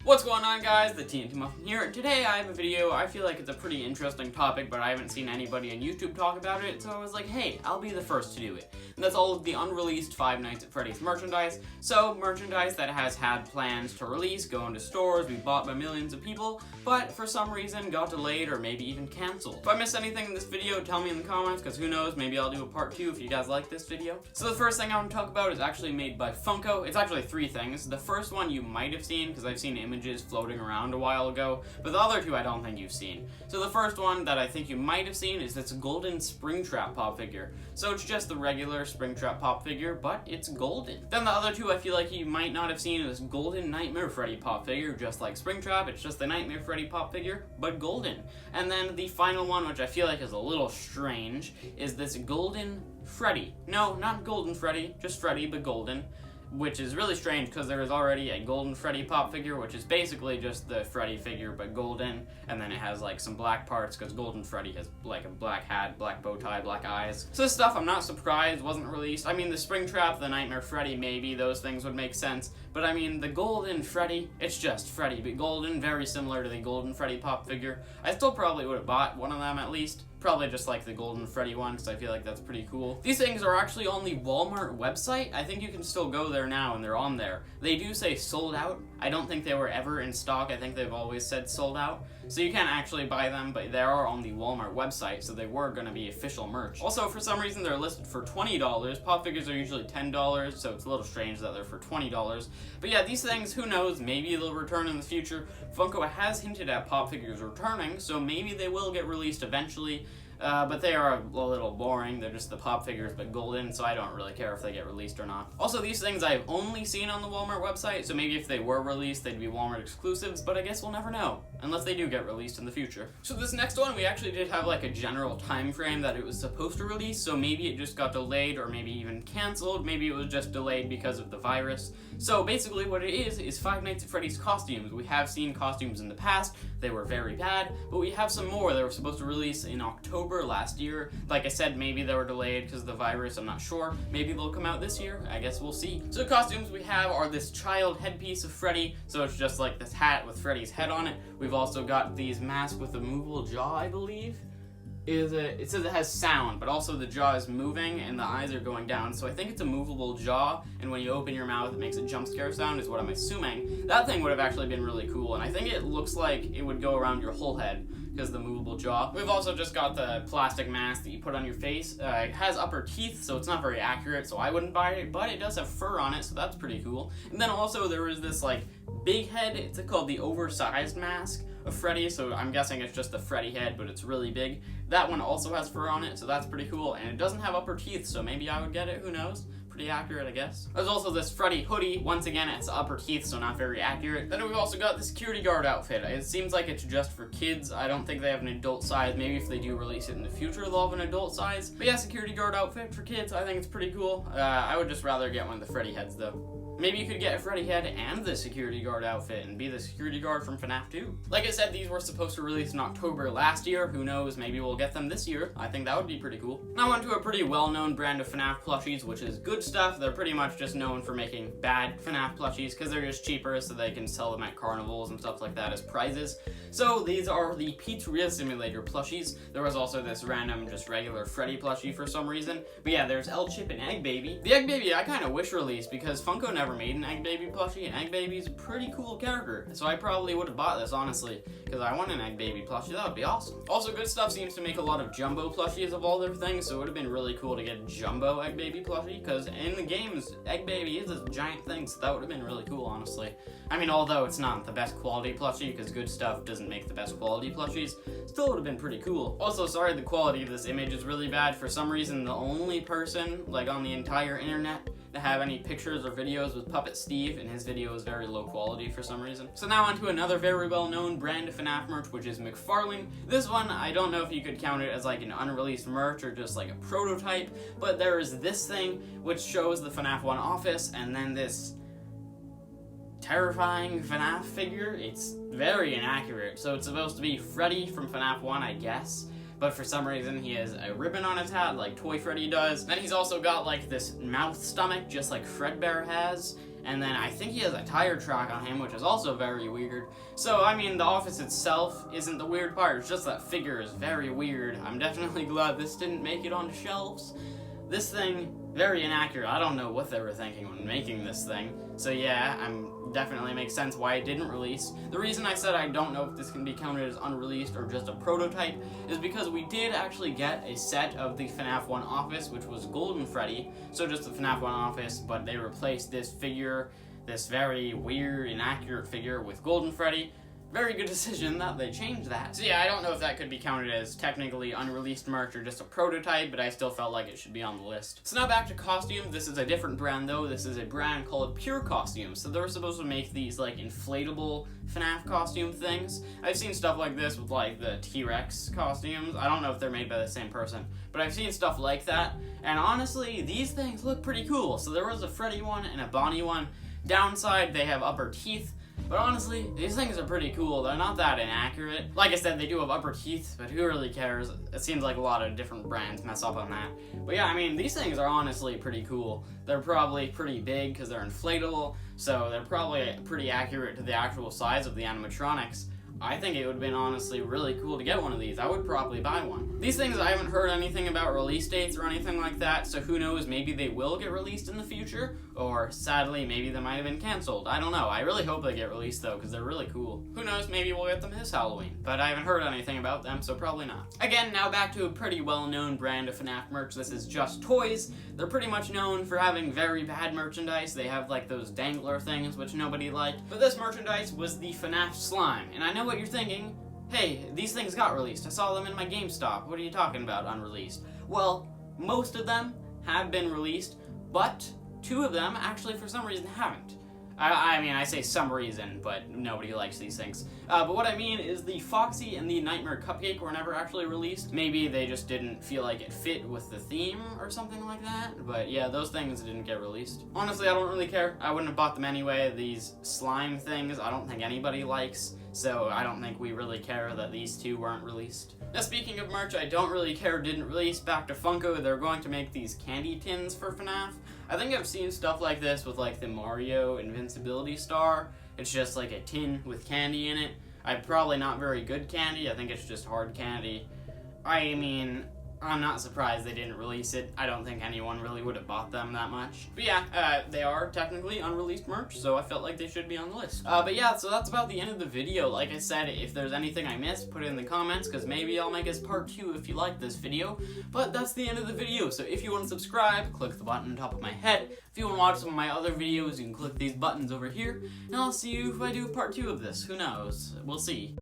What's going on, guys? The TNT Muffin here. Today I have a video. I feel like it's a pretty interesting topic, but I haven't seen anybody on YouTube talk about it, so I was like, hey, I'll be the first to do it. And that's all of the unreleased Five Nights at Freddy's merchandise. So, merchandise that has had plans to release, go into stores, be bought by millions of people, but for some reason got delayed or maybe even canceled. If I missed anything in this video, tell me in the comments, because who knows, maybe I'll do a part 2 if you guys like this video. So the first thing I want to talk about is actually made by Funko. It's actually 3 things. The first one you might have seen, because I've seen images floating around a while ago, but the other 2 I don't think you've seen. So the first one that I think you might have seen is this golden Springtrap pop figure. So it's just the regular Springtrap pop figure, but it's golden. Then the other 2 I feel like you might not have seen is this golden Nightmare Freddy pop figure, just like Springtrap. It's just the Nightmare Freddy pop figure, but golden. And then the final one, which I feel like is a little strange, is this golden Freddy. No, not golden Freddy, just Freddy, but golden. Which is really strange because there is already a golden Freddy pop figure, which is basically just the Freddy figure but golden, and then it has like some black parts because golden Freddy has like a black hat, black bow tie, black eyes. So this stuff, I'm not surprised wasn't released. I mean, the Springtrap, the Nightmare Freddy, maybe those things would make sense, but I mean the golden Freddy, it's just Freddy but golden, very similar to the golden Freddy pop figure. I still probably would have bought one of them at least. Probably just like the golden Freddy one, because I feel like that's pretty cool. These things are actually on the Walmart website. I think you can still go there now, and they're on there. They do say sold out. I don't think they were ever in stock. I think they've always said sold out. So you can't actually buy them, but they are on the Walmart website, so they were going to be official merch. Also, for some reason, they're listed for $20. Pop figures are usually $10, so it's a little strange that they're for $20. But yeah, these things, who knows, maybe they'll return in the future. Funko has hinted at pop figures returning, so maybe they will get released eventually. But they are a little boring. They're just the pop figures but golden, so I don't really care if they get released or not. Also, these things I've only seen on the Walmart website, so maybe if they were released, they'd be Walmart exclusives, but I guess we'll never know, unless they do get released in the future. So this next one, we actually did have like a general time frame that it was supposed to release, so maybe it just got delayed or maybe even canceled. Maybe it was just delayed because of the virus. So basically what it is Five Nights at Freddy's costumes. We have seen costumes in the past. They were very bad, but we have some more. They were supposed to release in October last year. Like I said, maybe they were delayed because of the virus, I'm not sure. Maybe they'll come out this year, I guess we'll see. So the costumes we have are this child headpiece of Freddy, so it's just like this hat with Freddy's head on it. We've also got these masks with a movable jaw, I believe. It says it has sound, but also the jaw is moving and the eyes are going down, so I think it's a movable jaw, and when you open your mouth it makes a jump scare sound is what I'm assuming. That thing would have actually been really cool, and I think it looks like it would go around your whole head because of the movable jaw. We've also just got the plastic mask that you put on your face. It has upper teeth, so it's not very accurate, so I wouldn't buy it, but it does have fur on it, so that's pretty cool. And then also there is this like big head, it's called the oversized mask of Freddy, so I'm guessing it's just the Freddy head, but it's really big. That one also has fur on it, so that's pretty cool, and it doesn't have upper teeth, so maybe I would get it, who knows? Pretty accurate, I guess. There's also this Freddy hoodie. Once again, it's upper teeth, so not very accurate. Then we've also got the security guard outfit. It seems like it's just for kids. I don't think they have an adult size. Maybe if they do release it in the future, they'll have an adult size. But yeah, security guard outfit for kids. I think it's pretty cool. I would just rather get one of the Freddy heads, though. Maybe you could get a Freddy head and the security guard outfit and be the security guard from FNaF 2. Like I said, these were supposed to release in October last year. Who knows, maybe we'll get them this year. I think that would be pretty cool. Now on to a pretty well-known brand of FNaF plushies, which is Good Stuff. They're pretty much just known for making bad FNaF plushies because they're just cheaper, so they can sell them at carnivals and stuff like that as prizes. So these are the Pizzeria Simulator plushies. There was also this random, just regular Freddy plushie for some reason. But yeah, there's El Chip and Egg Baby. The Egg Baby I kind of wish released because Funko never made an Egg Baby plushie, and Egg Baby's a pretty cool character, so I probably would have bought this, honestly, because I want an Egg Baby plushie. That would be awesome. Also, Good Stuff seems to make a lot of jumbo plushies of all their things, so it would have been really cool to get a jumbo Egg Baby plushie, because in the games, Egg Baby is a giant thing, so that would have been really cool, honestly. I mean, although it's not the best quality plushie, because Good Stuff doesn't make the best quality plushies, still would have been pretty cool. Also, sorry the quality of this image is really bad. For some reason, the only person, like, on the entire internet to have any pictures or videos with Puppet Steve, and his video is very low quality for some reason. So now on to another very well-known brand of FNaF merch, which is McFarlane. This one, I don't know if you could count it as like an unreleased merch or just like a prototype, but there is this thing which shows the FNaF 1 office, and then this terrifying FNaF figure. It's very inaccurate, so it's supposed to be Freddy from FNaF 1, I guess. But for some reason he has a ribbon on his hat like Toy Freddy does. Then he's also got like this mouth stomach just like Fredbear has. And then I think he has a tire track on him, which is also very weird. So, I mean, the office itself isn't the weird part, it's just that figure is very weird. I'm definitely glad this didn't make it onto shelves. This thing, very inaccurate. I don't know what they were thinking when making this thing. So yeah, definitely makes sense why it didn't release. The reason I said I don't know if this can be counted as unreleased or just a prototype is because we did actually get a set of the FNaF 1 office, which was Golden Freddy. So just the FNaF 1 office, but they replaced this figure, this very weird, inaccurate figure, with Golden Freddy. Very good decision that they changed that. So yeah, I don't know if that could be counted as technically unreleased merch or just a prototype, but I still felt like it should be on the list. So now back to costumes. This is a different brand though. This is a brand called Pure Costumes. So they're supposed to make these like inflatable FNaF costume things. I've seen stuff like this with like the T-Rex costumes. I don't know if they're made by the same person, but I've seen stuff like that. And honestly, these things look pretty cool. So there was a Freddy one and a Bonnie one. Downside, they have upper teeth. But honestly, these things are pretty cool. They're not that inaccurate. Like I said, they do have upper teeth, but who really cares? It seems like a lot of different brands mess up on that. But yeah, I mean, these things are honestly pretty cool. They're probably pretty big because they're inflatable, so they're probably pretty accurate to the actual size of the animatronics. I think it would have been honestly really cool to get one of these. I would probably buy one. These things, I haven't heard anything about release dates or anything like that, so who knows, maybe they will get released in the future, or sadly, maybe they might have been canceled. I don't know. I really hope they get released though, because they're really cool. Who knows, maybe we'll get them this Halloween, but I haven't heard anything about them, so probably not. Again, now back to a pretty well-known brand of FNaF merch. This is Just Toys. They're pretty much known for having very bad merchandise. They have like those dangler things, which nobody liked. But this merchandise was the FNaF slime, and I know what you're thinking. Hey, these things got released. I saw them in my GameStop. What are you talking about, unreleased? Well, most of them have been released, but 2 of them actually for some reason haven't. I mean, I say some reason, but nobody likes these things. But what I mean is the Foxy and the Nightmare Cupcake were never actually released. Maybe they just didn't feel like it fit with the theme or something like that. But yeah, those things didn't get released. Honestly, I don't really care. I wouldn't have bought them anyway. These slime things, I don't think anybody likes. So I don't think we really care that these 2 weren't released. Now speaking of merch I don't really care didn't release, back to Funko. They're going to make these candy tins for FNaF. I think I've seen stuff like this with like the Mario Invincibility Star. It's just like a tin with candy in it. Probably not very good candy. I think it's just hard candy. I mean, I'm not surprised they didn't release it. I don't think anyone really would have bought them that much. But yeah, they are technically unreleased merch, so I felt like they should be on the list. But yeah, so that's about the end of the video. Like I said, if there's anything I missed, put it in the comments, because maybe I'll make as part 2 if you like this video. But that's the end of the video, so if you want to subscribe, click the button on top of my head. If you want to watch some of my other videos, you can click these buttons over here. And I'll see you if I do part 2 of this. Who knows? We'll see.